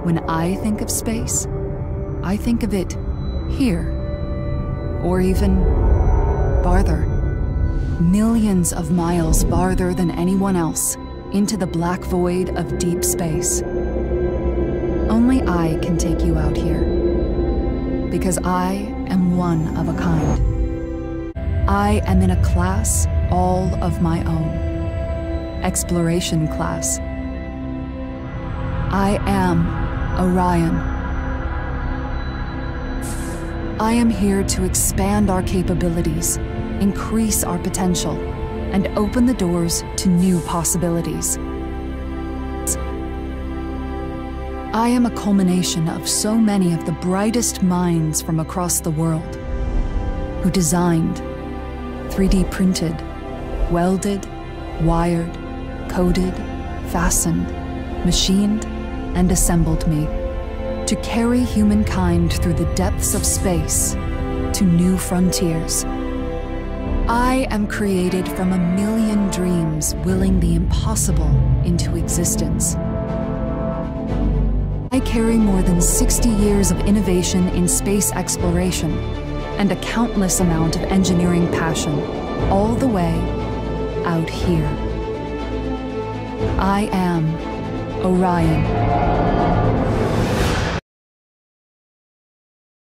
When I think of space, I think of it here, or even farther. Millions of miles farther than anyone else, into the black void of deep space. Only I can take you out here, because I am one of a kind. I am in a class all of my own. Exploration class. I am Orion. I am here to expand our capabilities, increase our potential, and open the doors to new possibilities. I am a culmination of so many of the brightest minds from across the world, who designed, 3D printed, welded, wired, coded, fastened, machined, and assembled me to carry humankind through the depths of space to new frontiers. I am created from a million dreams willing the impossible into existence. I carry more than 60 years of innovation in space exploration and a countless amount of engineering passion, all the way out here. I am Orion.